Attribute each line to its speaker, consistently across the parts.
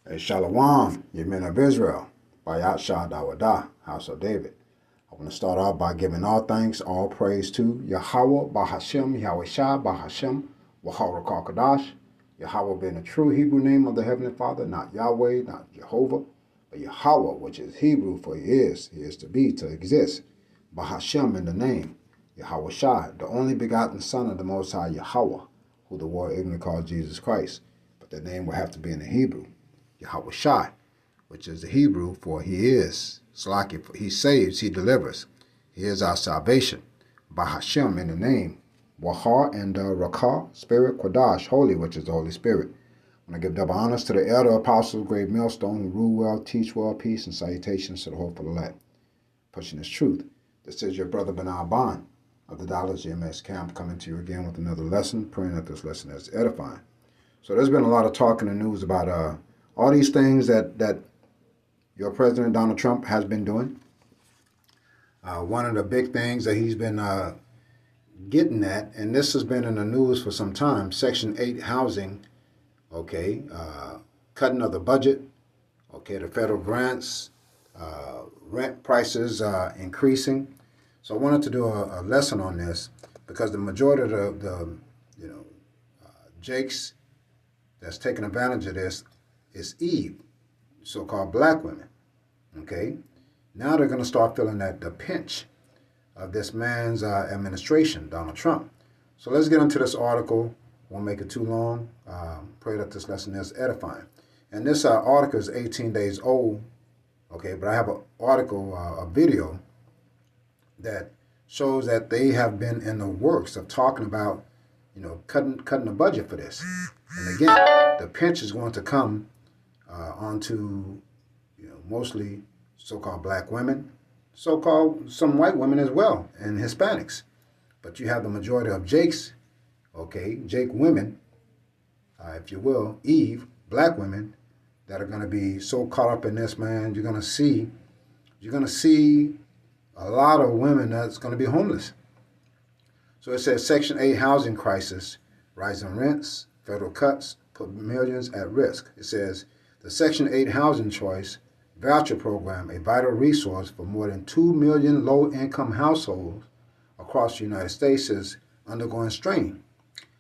Speaker 1: Hey, Shalom, ye men of Israel, Bayat Shah Dawadah, House of David. I want to start off by giving all thanks, all praise to Yahweh, Bahashem, Yahweh Shah, Bahashem, Wahara Kadash. Yahweh being the true Hebrew name of the Heavenly Father, not Yahweh, not Jehovah, but Yahweh, which is Hebrew for he is to be, to exist. Bahashem in the name, Yahweh Shah, the only begotten Son of the Most High Yahweh, who the world ignorantly calls Jesus Christ. But the name will have to be in the Hebrew. Yahweh Shai, which is the Hebrew for he is. Slaki, for he saves, he delivers. He is our salvation. Bahashem in the name. Wahar and Rakah, Spirit, Quadash, Holy, which is the Holy Spirit. I want to give double honors to the elder apostles, great millstone, who rule well, teach well, peace, and salutations to the hopeful elect. Pushing this truth. This is your brother Benal Bond of the Dollars GMS camp coming to you again with another lesson, praying that this lesson is edifying. So there's been a lot of talk in the news about all these things that your President Donald Trump has been doing. One of the big things that he's been getting at, and this has been in the news for some time, Section 8 housing, okay, cutting of the budget, okay, the federal grants, rent prices increasing. So I wanted to do a lesson on this because the majority of the Jakes that's taking advantage of this is Eve, so-called black women, okay? Now they're going to start feeling the pinch of this man's administration, Donald Trump. So let's get into this article. Won't make it too long. Pray that this lesson is edifying. And this article is 18 days old, okay? But I have an article, a video that shows that they have been in the works of talking about, cutting the budget for this. And again, the pinch is going to come onto, mostly so-called black women, so-called some white women as well, and Hispanics. But you have the majority of Jakes, okay, Jake women, if you will, Eve, black women, that are going to be so caught up in this, man. You're going to see a lot of women that's going to be homeless. So it says Section 8 housing crisis, rising rents, federal cuts put millions at risk. It says the Section 8 housing choice voucher program, a vital resource for more than 2 million low-income households across the United States, is undergoing strain.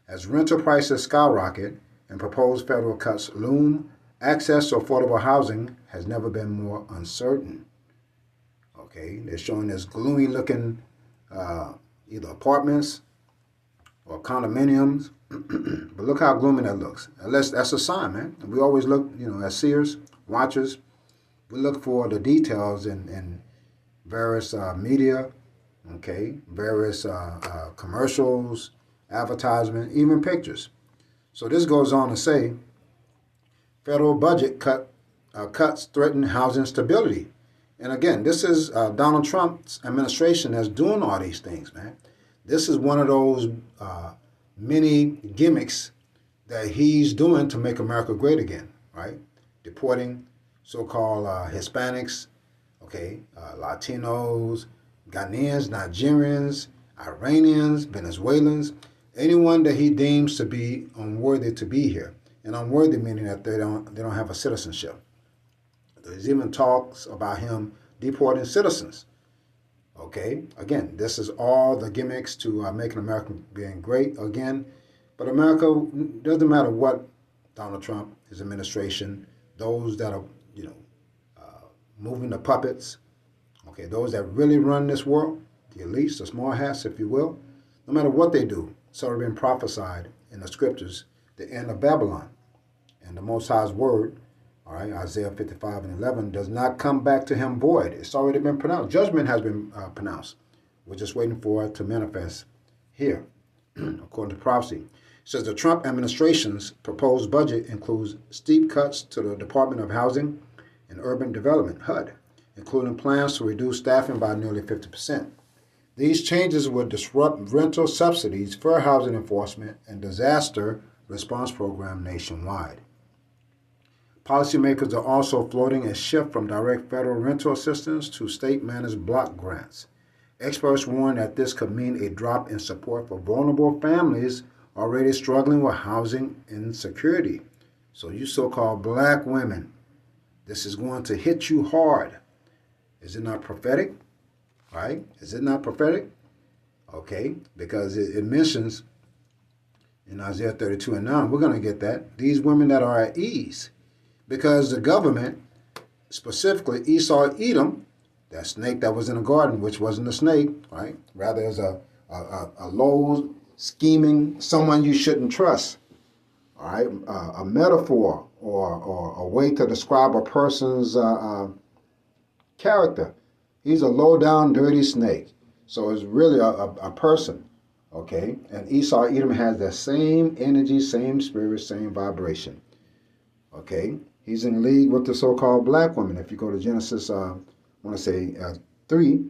Speaker 1: As rental prices skyrocket and proposed federal cuts loom, access to affordable housing has never been more uncertain. Okay, they're showing this gloomy-looking either apartments or condominiums, but look how gloomy that looks. That's a sign, man. We always look, as seers, watchers, we look for the details in various media, okay, various commercials, advertisement, even pictures. So this goes on to say, federal budget cuts threaten housing stability. And again, this is Donald Trump's administration that's doing all these things, man. This is one of those many gimmicks that he's doing to make America great again, right? Deporting so-called Hispanics, okay, Latinos, Ghanaians, Nigerians, Iranians, Venezuelans, anyone that he deems to be unworthy to be here. And unworthy meaning that they don't have a citizenship. There's even talks about him deporting citizens. Okay, again, this is all the gimmicks to making America being great again. But America, doesn't matter what Donald Trump, his administration, those that are, moving the puppets, okay, those that really run this world, the elites, the small hats, if you will, no matter what they do, it's already been prophesied in the scriptures, the end of Babylon. And the Most High's word, all right, Isaiah 55:11, does not come back to him void. It's already been pronounced. Judgment has been pronounced. We're just waiting for it to manifest here, according to prophecy. It says the Trump administration's proposed budget includes steep cuts to the Department of Housing and Urban Development, HUD, including plans to reduce staffing by nearly 50%. These changes would disrupt rental subsidies, fair housing enforcement, and disaster response program nationwide. Policymakers are also floating a shift from direct federal rental assistance to state-managed block grants. Experts warn that this could mean a drop in support for vulnerable families already struggling with housing insecurity. So you so-called black women, this is going to hit you hard. Is it not prophetic? Right? Is it not prophetic? Okay, because it mentions in Isaiah 32:9, we're going to get that. These women that are at ease. Because the government, specifically Esau, Edom, that snake that was in the garden, which wasn't a snake, right? Rather as a low, scheming, someone you shouldn't trust. All right, a metaphor or a way to describe a person's character. He's a low down, dirty snake. So it's really a person, okay? And Esau, Edom has the same energy, same spirit, same vibration, okay? He's in league with the so-called black woman. If you go to Genesis, I want to say 3,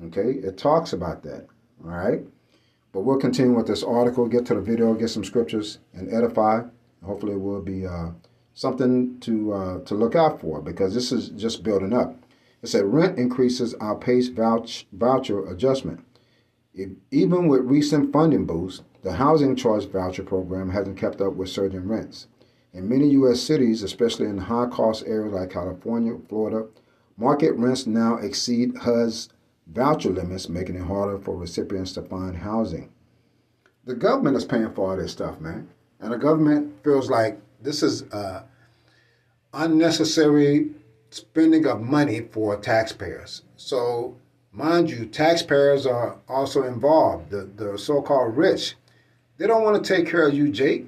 Speaker 1: okay? It talks about that, all right? But we'll continue with this article, get to the video, get some scriptures, and edify. Hopefully it will be something to look out for, because this is just building up. It said rent increases outpace voucher adjustment. Even with recent funding boosts, the housing choice voucher program hasn't kept up with surging rents. In many U.S. cities, especially in high-cost areas like California, Florida, market rents now exceed HUD's voucher limits, making it harder for recipients to find housing. The government is paying for all this stuff, man. And the government feels like this is unnecessary spending of money for taxpayers. So, mind you, taxpayers are also involved. The so-called rich, they don't want to take care of you, Jake.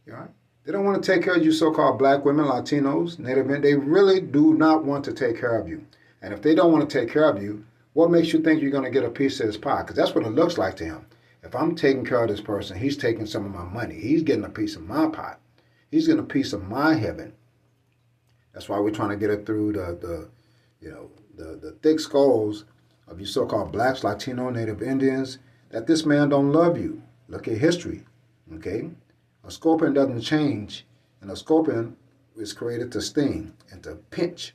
Speaker 1: Right? They don't want to take care of you so-called black women, Latinos, Native men. They really do not want to take care of you. And if they don't want to take care of you, what makes you think you're going to get a piece of his pie? Because that's what it looks like to him. If I'm taking care of this person, he's taking some of my money. He's getting a piece of my pie. He's getting a piece of my heaven. That's why we're trying to get it through the thick skulls of you so-called blacks, Latino, Native Indians, that this man don't love you. Look at history, okay? A scorpion doesn't change, and a scorpion is created to sting and to pinch.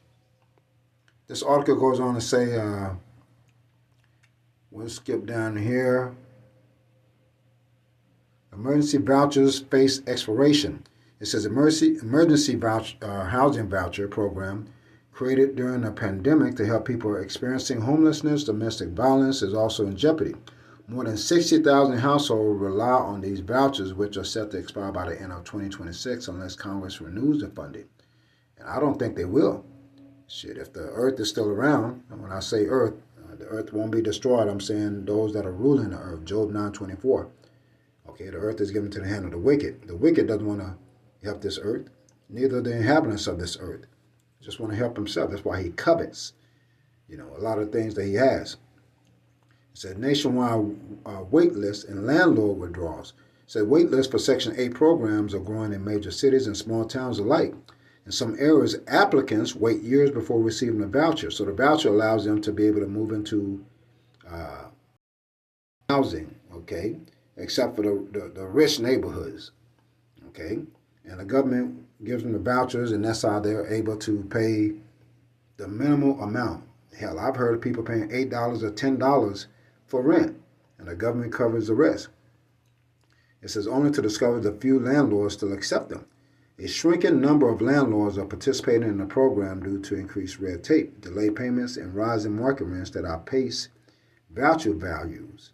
Speaker 1: This article goes on to say, we'll skip down here. Emergency vouchers face expiration. It says emergency housing voucher program created during the pandemic to help people experiencing homelessness, domestic violence is also in jeopardy. More than 60,000 households rely on these vouchers, which are set to expire by the end of 2026 unless Congress renews the funding. And I don't think they will. Shit, if the earth is still around, and when I say earth, the earth won't be destroyed. I'm saying those that are ruling the earth, Job 9:24. Okay, the earth is given to the hand of the wicked. The wicked doesn't want to help this earth, neither the inhabitants of this earth. Just want to help himself. That's why he covets, a lot of things that he has. It said nationwide wait lists and landlord withdrawals. It said wait lists for Section 8 programs are growing in major cities and small towns alike. In some areas, applicants wait years before receiving a voucher. So the voucher allows them to be able to move into housing, okay, except for the rich neighborhoods, okay? And the government gives them the vouchers, and that's how they're able to pay the minimal amount. Hell, I've heard of people paying $8 or $10 for rent, and the government covers the rest. It says only to discover the few landlords still accept them. A shrinking number of landlords are participating in the program due to increased red tape, delayed payments, and rising market rents that outpace voucher values.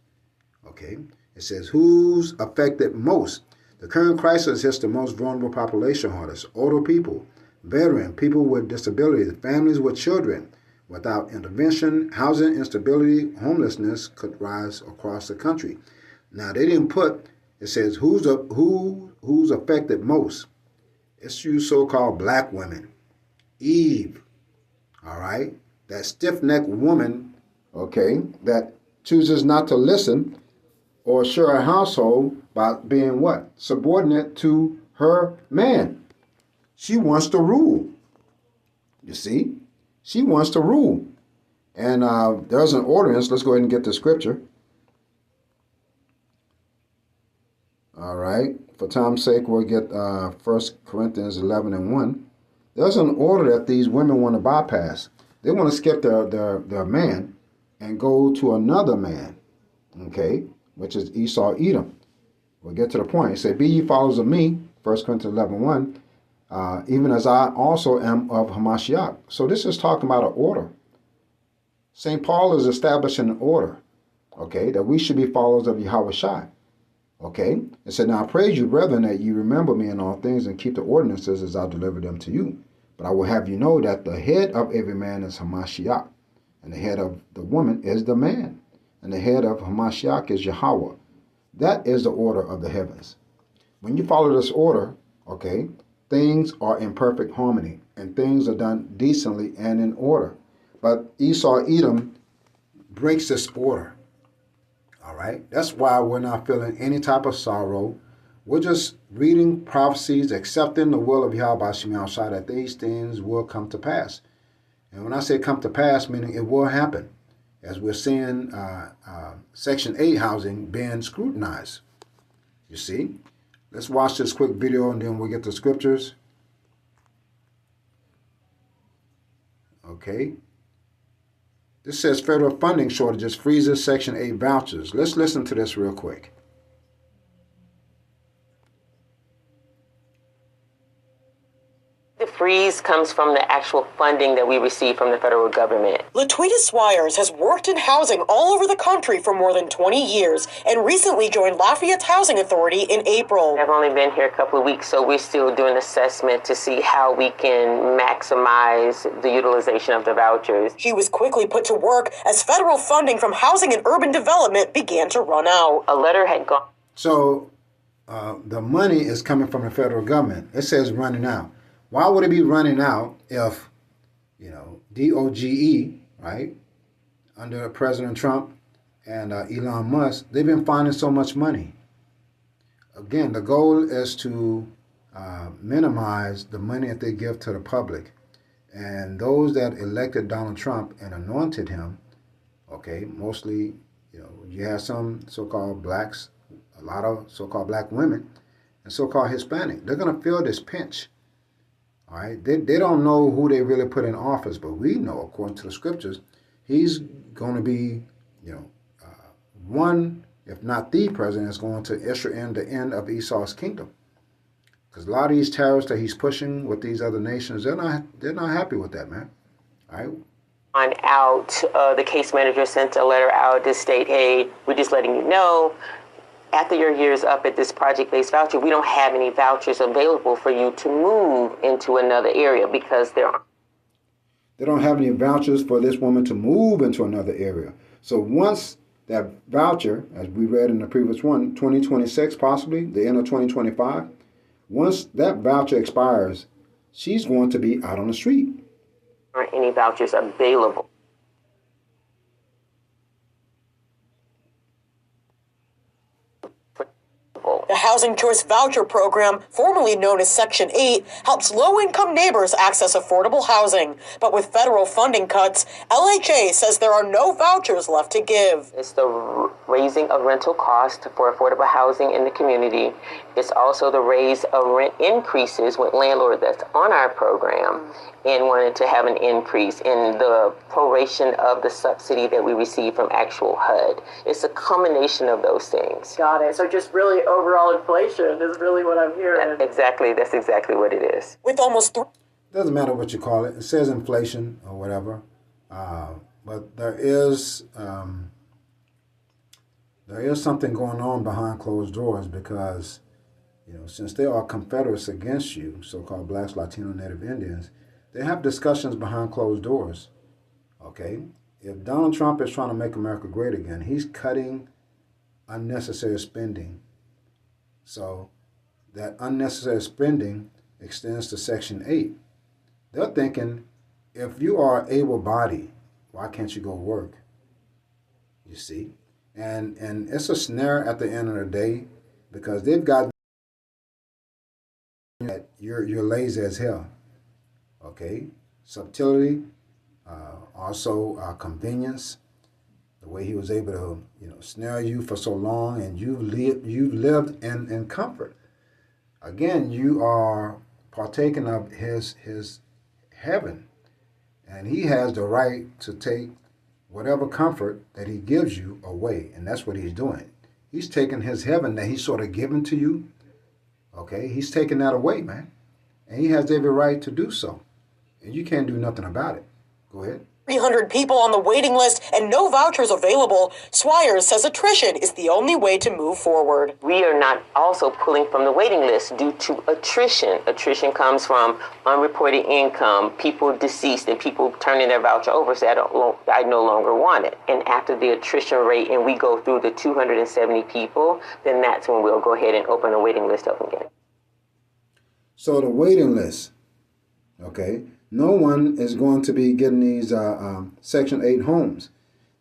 Speaker 1: Okay? It says who's affected most. The current crisis hits the most vulnerable population hardest: older people, veterans, people with disabilities, families with children. Without intervention, housing instability, homelessness could rise across the country. Now they didn't put. It says who's affected most. It's you so-called black women. Eve, all right? That stiff-necked woman, okay, that chooses not to listen or share a household by being what? Subordinate to her man. She wants to rule. You see? She wants to rule. And there's an ordinance. Let's go ahead and get the scripture. All right. For time's sake, we'll get 1 Corinthians 11:1. There's an order that these women want to bypass. They want to skip their man and go to another man, okay, which is Esau, Edom. We'll get to the point. It said, be ye followers of me, 1 Corinthians 11:1. even as I also am of Hamashiach. So this is talking about an order. St. Paul is establishing an order, okay, that we should be followers of Yahweh Shai. Okay? It said, now I praise you, brethren, that you remember me in all things and keep the ordinances as I deliver them to you. But I will have you know that the head of every man is Hamashiach, and the head of the woman is the man, and the head of Hamashiach is Yahweh. That is the order of the heavens. When you follow this order, okay, things are in perfect harmony, and things are done decently and in order. But Esau, Edom, breaks this order. All right? That's why we're not feeling any type of sorrow. We're just reading prophecies, accepting the will of Yahweh Shem Shai that these things will come to pass. And when I say come to pass, meaning it will happen, as we're seeing Section 8 housing being scrutinized. You see? Let's watch this quick video and then we'll get to scriptures. Okay. This says federal funding shortages freezes Section 8 vouchers. Let's listen to this real quick.
Speaker 2: The freeze comes from the actual funding that we receive from the federal government.
Speaker 3: Latweeta Swires has worked in housing all over the country for more than 20 years and recently joined Lafayette's Housing Authority in April.
Speaker 2: I've only been here a couple of weeks, so we're still doing assessment to see how we can maximize the utilization of the vouchers.
Speaker 3: She was quickly put to work as federal funding from Housing and Urban Development began to run out.
Speaker 2: A letter had gone.
Speaker 1: So the money is coming from the federal government. It says running out. Why would it be running out if, DOGE, right, under President Trump and Elon Musk, they've been finding so much money? Again, the goal is to minimize the money that they give to the public. And those that elected Donald Trump and anointed him, okay, mostly, you have some so-called blacks, a lot of so-called black women, and so-called Hispanic. They're going to feel this pinch. All right, they don't know who they really put in office, but we know, according to the scriptures, he's going to be, one, if not the president, is going to usher in the end of Esau's kingdom. Because a lot of these tariffs that he's pushing with these other nations, they're not happy with that, man. All right.
Speaker 2: On out, the case manager sent a letter out to state, hey, we're just letting you know, after your year's up at this project-based voucher, we don't have any vouchers available for you to move into another area because they
Speaker 1: don't have any vouchers for this woman to move into another area. So once that voucher, as we read in the previous one, 2026 possibly, the end of 2025, once that voucher expires, she's going to be out on the street.
Speaker 2: Aren't any vouchers available.
Speaker 3: The Housing Choice Voucher Program, formerly known as Section 8, helps low-income neighbors access affordable housing. But with federal funding cuts, LHA says there are no vouchers left to give.
Speaker 2: It's the raising of rental costs for affordable housing in the community. It's also the raise of rent increases with landlords that's on our program and wanted to have an increase in the proration of the subsidy that we receive from actual HUD. It's a combination of those things.
Speaker 4: Got it. So just really overall inflation is really what I'm hearing.
Speaker 2: Exactly. That's exactly what it is.
Speaker 3: With almost
Speaker 1: Doesn't matter what you call it. It says inflation or whatever. But there is something going on behind closed doors because, since they are Confederates against you, so-called blacks, Latino, Native Indians, they have discussions behind closed doors. Okay? If Donald Trump is trying to make America great again, he's cutting unnecessary spending. So that unnecessary spending extends to Section 8. They're thinking, if you are able-bodied, why can't you go work? You see? And it's a snare at the end of the day because they've got that you're lazy as hell. Okay? Subtlety, also convenience, the way he was able to, snare you for so long, and you've lived in comfort. Again, you are partaking of his heaven, and he has the right to take whatever comfort that he gives you away, and that's what he's doing. He's taking his heaven that he's sort of given to you. Okay, he's taking that away, man. and he has every right to do so. And you can't do nothing about it. Go ahead.
Speaker 3: 300 people on the waiting list and no vouchers available. Swires says attrition is the only way to move forward.
Speaker 2: We are not also pulling from the waiting list due to attrition. Attrition comes from unreported income, people deceased, and people turning their voucher over, say, I no longer want it. And after the attrition rate and we go through the 270 people, then that's when we'll go ahead and open the waiting list up again.
Speaker 1: So the waiting list, okay, no one is going to be getting these Section 8 homes.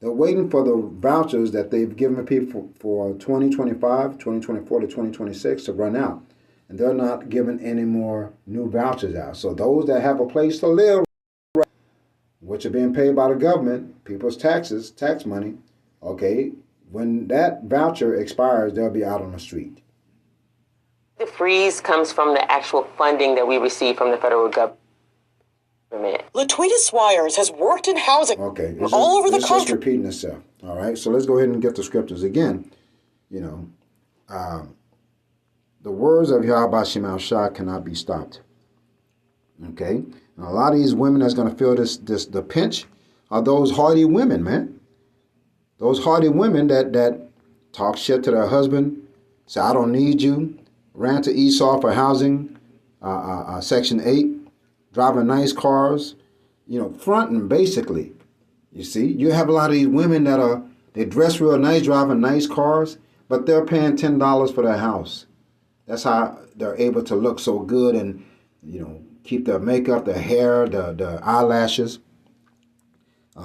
Speaker 1: They're waiting for the vouchers that they've given people for 2025, 2024 to 2026 to run out. And they're not giving any more new vouchers out. So those that have a place to live, which are being paid by the government, people's taxes, tax money, okay, when that voucher expires, they'll be out on the street.
Speaker 2: The freeze comes from the actual funding that we receive from the federal government.
Speaker 3: Latweeta Swires has worked in housing
Speaker 1: It's
Speaker 3: all over the
Speaker 1: just
Speaker 3: country.
Speaker 1: repeating itself. All right, so let's go ahead and get the scriptures again. You know, the words of Yahweh Shema Shah cannot be stopped. Okay, and a lot of these women that's going to feel the pinch are those hardy women, man. Those hardy women that talk shit to their husband, say I don't need you, ran to Esau for housing, Section 8. Driving nice cars, you know, fronting basically. You see, you have a lot of these women they dress real nice, driving nice cars, but they're paying $10 for their house. That's how they're able to look so good and, you know, keep their makeup, their hair, the eyelashes.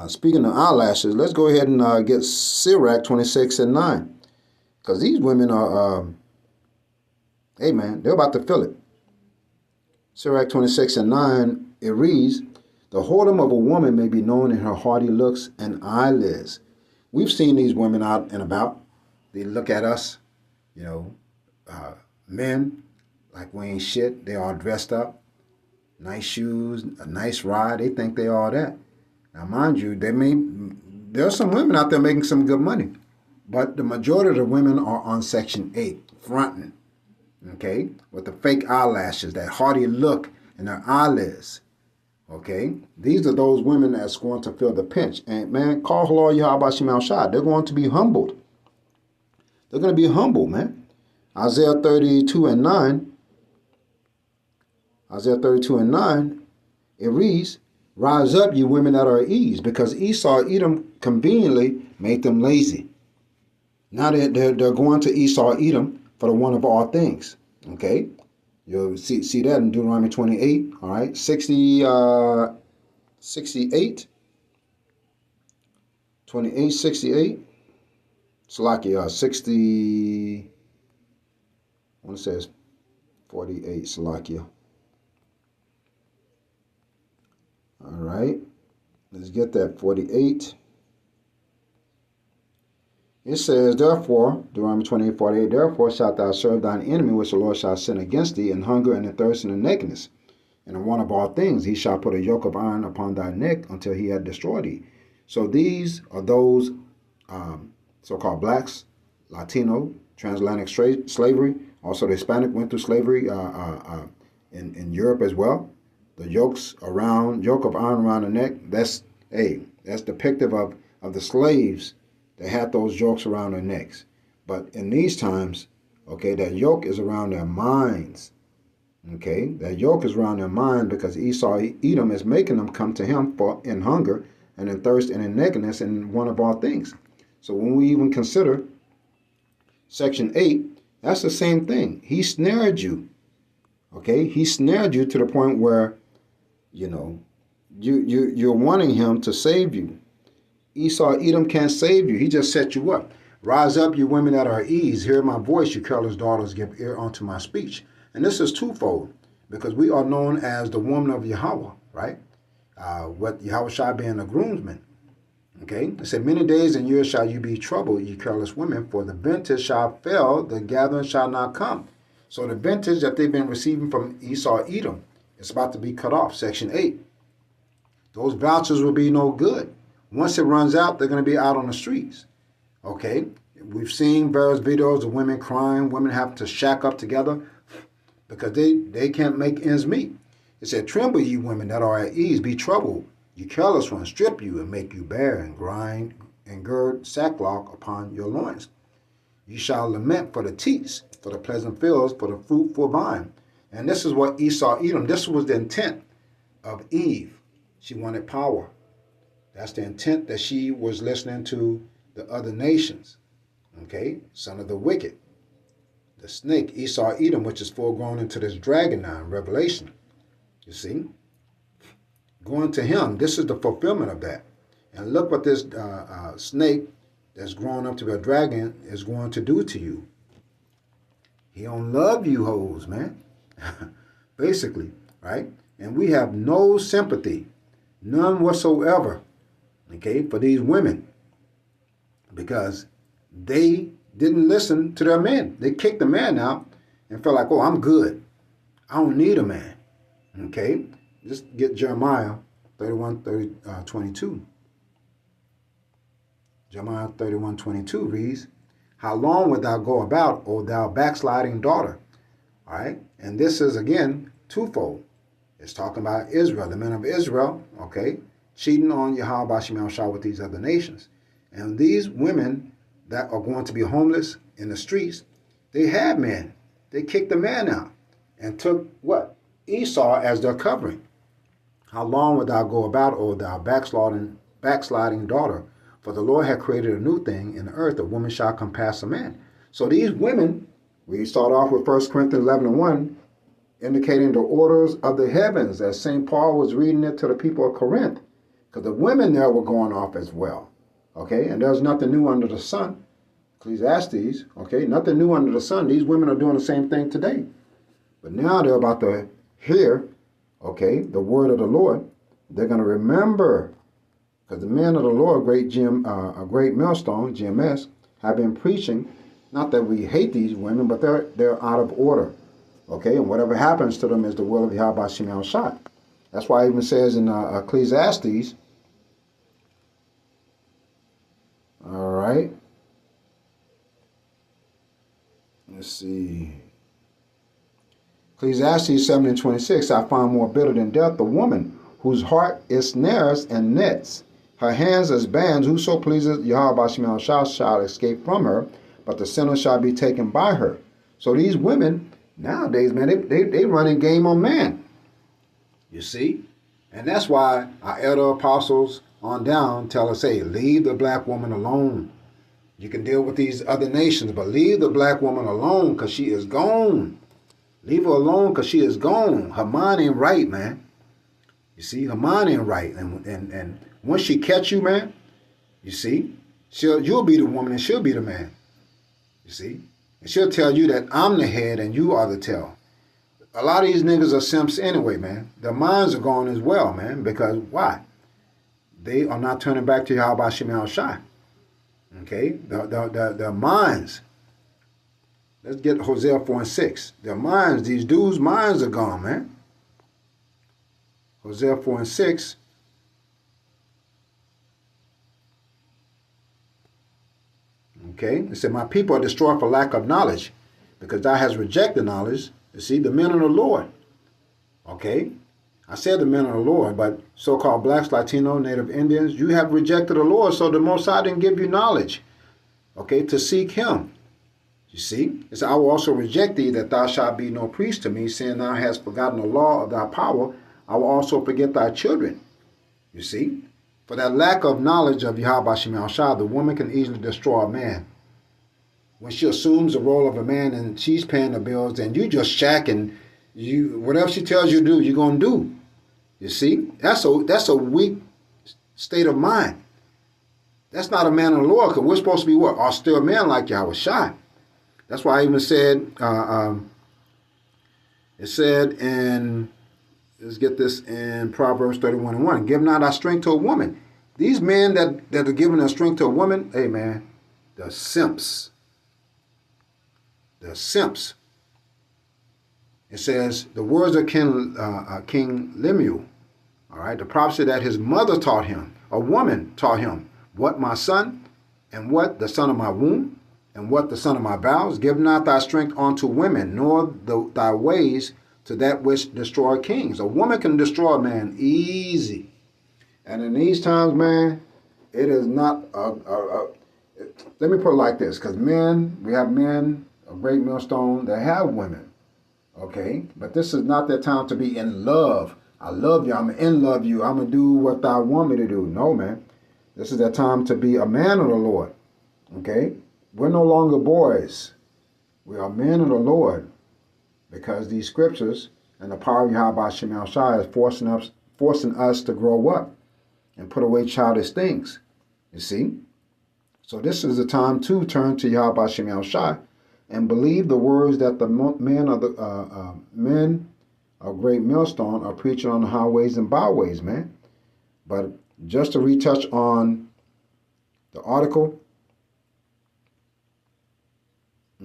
Speaker 1: Speaking of eyelashes, let's go ahead and get Sirach 26 and 9. Because these women are, hey man, they're about to feel it. Sirach 26 and 9, it reads, the whoredom of a woman may be known in her haughty looks and eyelids. We've seen these women out and about. They look at us, you know, men, like we ain't shit. They all dressed up, nice shoes, a nice ride. They think they all that. Now, mind you, there's some women out there making some good money. But the majority of the women are on Section 8, fronting. Okay, with the fake eyelashes, that haughty look, and their eyelids. Okay, these are those women that's going to feel the pinch. And man, call Halal Yahweh Shema Shah. They're going to be humbled. They're going to be humble, man. Isaiah 32 and 9. Isaiah 32 and 9. It reads, rise up, you women that are at ease, because Esau, Edom conveniently made them lazy. Now they're going to Esau, Edom, for the one of all things. Okay, you'll see that in Deuteronomy 28. All right, 68, 28, 68. Salakia, 60. I want to say it's 48. Salakia. All right, let's get that 48. It says, therefore, Deuteronomy 28:48, therefore shalt thou serve thine enemy, which the Lord shall send against thee, in hunger and in thirst and in nakedness. And in want of all things, he shall put a yoke of iron upon thy neck until he had destroyed thee. So these are those so-called blacks, Latino, transatlantic slavery. Also the Hispanic went through slavery in Europe as well. The yoke of iron around the neck, that's depictive of the slaves. They had those yokes around their necks. But in these times, okay, that yoke is around their minds. Okay, that yoke is around their mind because Esau, Edom, is making them come to him in hunger and in thirst and in nakedness and one of all things. So when we even consider Section 8, that's the same thing. He snared you. Okay, he snared you to the point where, you know, you're wanting him to save you. Esau, Edom can't save you. He just set you up. Rise up, you women that are at ease. Hear my voice, you careless daughters. Give ear unto my speech. And this is twofold, because we are known as the woman of Yahweh, right? What Yahweh shall being the groomsman. Okay? It said, many days and years shall you be troubled, you careless women, for the vintage shall fail, the gathering shall not come. So the vintage that they've been receiving from Esau, Edom, it's about to be cut off. Section 8. Those vouchers will be no good. Once it runs out, they're going to be out on the streets. Okay? We've seen various videos of women crying, women having to shack up together, because they can't make ends meet. It said, tremble ye women that are at ease, be troubled. Ye careless ones, strip you and make you bare and grind and gird sackcloth upon your loins. You shall lament for the teats, for the pleasant fields, for the fruitful vine. And this is what Esau, Edom, this was the intent of Eve. She wanted power. That's the intent, that she was listening to the other nations. Okay, son of the wicked. The snake, Esau, Edom, which is full grown into this dragon now in Revelation. You see? Going to him, this is the fulfillment of that. And look what this snake that's grown up to be a dragon is going to do to you. He don't love you hoes, man. Basically, right? And we have no sympathy, none whatsoever, okay, for these women, because they didn't listen to their men. They kicked the man out and felt like, oh, I'm good. I don't need a man. Okay? Just get Jeremiah 22. Jeremiah 31:22 reads, how long wilt thou go about, O thou backsliding daughter? All right? And this is, again, twofold. It's talking about Israel, the men of Israel, okay, cheating on Yahweh Shem Shah with these other nations. And these women that are going to be homeless in the streets, they had men. They kicked the man out and took what? Esau as their covering. How long wilt thou go about, O thou backsliding daughter? For the Lord hath created a new thing in the earth, a woman shall compass a man. So these women, we start off with 1 Corinthians 11:1, indicating the orders of the heavens, as St. Paul was reading it to the people of Corinth, because the women there were going off as well. Okay, and there's nothing new under the sun. Ecclesiastes, okay, nothing new under the sun. These women are doing the same thing today. But now they're about to hear, okay, the word of the Lord. They're going to remember, because the men of the Lord, a great millstone, GMS, have been preaching, not that we hate these women, but they're out of order. Okay, and whatever happens to them is the will of Yahweh Shem Shah. That's why it even says in Ecclesiastes, all right, let's see, Ecclesiastes 7:26, I find more bitter than death the woman whose heart is snares and nets, her hands as bands, whoso pleases Yahweh Shem Shah shall escape from her, but the sinner shall be taken by her. So these women nowadays, man, they running game on man. You see? And that's why our elder apostles on down tell us, hey, leave the black woman alone. You can deal with these other nations, but leave the black woman alone because she is gone. Leave her alone because she is gone. Her mind ain't right, man. You see, her mind ain't right. And once she catch you, man, you see, you'll be the woman and she'll be the man. You see? And she'll tell you that I'm the head and you are the tail. A lot of these niggas are simps anyway, man. Their minds are gone as well, man. Because why? They are not turning back to Yahweh Shem Shah. Okay? Their minds. Let's get Hosea 4:6. Their minds, these dudes' minds are gone, man. Hosea 4:6. Okay? It said, my people are destroyed for lack of knowledge, because thou hast rejected knowledge. You see, the men of the Lord. Okay? I said the men of the Lord, but so-called blacks, Latino, Native Indians, you have rejected the Lord, so the Most High didn't give you knowledge. Okay? To seek him. You see? It said, I will also reject thee, that thou shalt be no priest to me, seeing thou hast forgotten the law of thy power. I will also forget thy children. You see? For that lack of knowledge of Yahweh Shem Shah, the woman can easily destroy a man. When she assumes the role of a man and she's paying the bills, then you just shack and whatever she tells you to do, you're going to do. You see? That's a weak state of mind. That's not a man of the Lord, because we're supposed to be what? Austere men like Yahweh Shah. That's why I even said, it said in, let's get this in Proverbs 31:1, give not thy strength to a woman. These men that are giving their strength to a woman, hey man, they're simps. They're simps. It says, the words of King Lemuel, all right, the prophecy that his mother taught him, a woman taught him, what my son, and what the son of my womb. And what the son of my vows, give not thy strength unto women, nor thy ways to that which destroy kings. A woman can destroy a man easy. And in these times, man, it is not let me put it like this, because we have men, a great millstone, that have women, okay? But this is not that time to be in love. I love you, I'm in love with you, I'm going to do what thou want me to do. No, man. This is that time to be a man of the Lord, okay? We're no longer boys. We are men of the Lord, because these scriptures and the power of Yahweh Shem Shai is forcing us to grow up and put away childish things. You see? So this is the time to turn to Yahweh Shem Shai and believe the words that the men of great millstone are preaching on the highways and byways, man. But just to retouch on the article,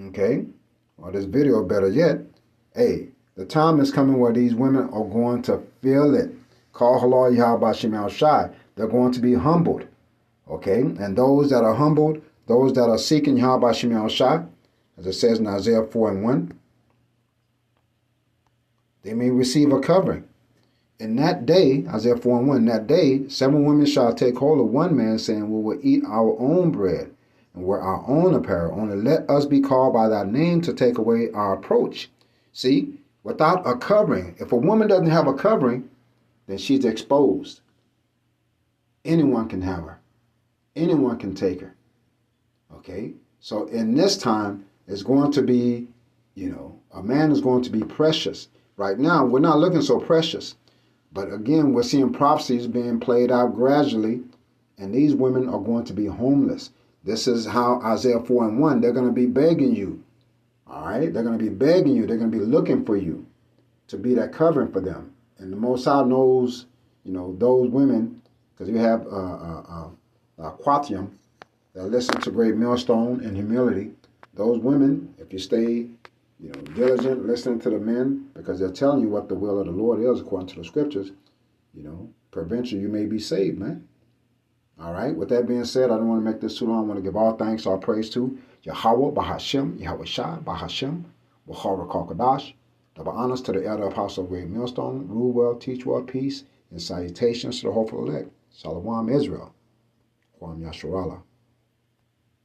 Speaker 1: okay, or this video, better yet, hey, the time is coming where these women are going to feel it. Call halal Yahweh Shem Shai. They're going to be humbled. Okay? And those that are humbled, those that are seeking Yahweh Shem Shai, as it says in Isaiah 4:1, they may receive a covering. In that day, Isaiah 4:1, that day, 7 women shall take hold of one man, saying, we will eat our own bread and wear our own apparel. Only let us be called by thy name to take away our approach. See, without a covering, if a woman doesn't have a covering, then she's exposed. Anyone can have her. Anyone can take her. Okay? So in this time, it's going to be, a man is going to be precious. Right now, we're not looking so precious. But again, we're seeing prophecies being played out gradually, and these women are going to be homeless. This is how Isaiah 4:1, they're going to be begging you. All right? They're going to be begging you. They're going to be looking for you to be that covering for them. And the Most High knows, those women, because you have Quathium that listen to great millstone and humility. Those women, if you stay, diligent, listening to the men, because they're telling you what the will of the Lord is according to the scriptures, peradventure you may be saved, man. All right. With that being said, I don't want to make this too long. I want to give all thanks, all praise to Yahweh, Bahashem, Yahweh Shai, Bahashem, Bahara Kalkadash. Double honors to the elder apostle of Great Millstone. Rule well, teach well, peace, and salutations to the hopeful elect. Shalom Israel. Kwam Yasharallah.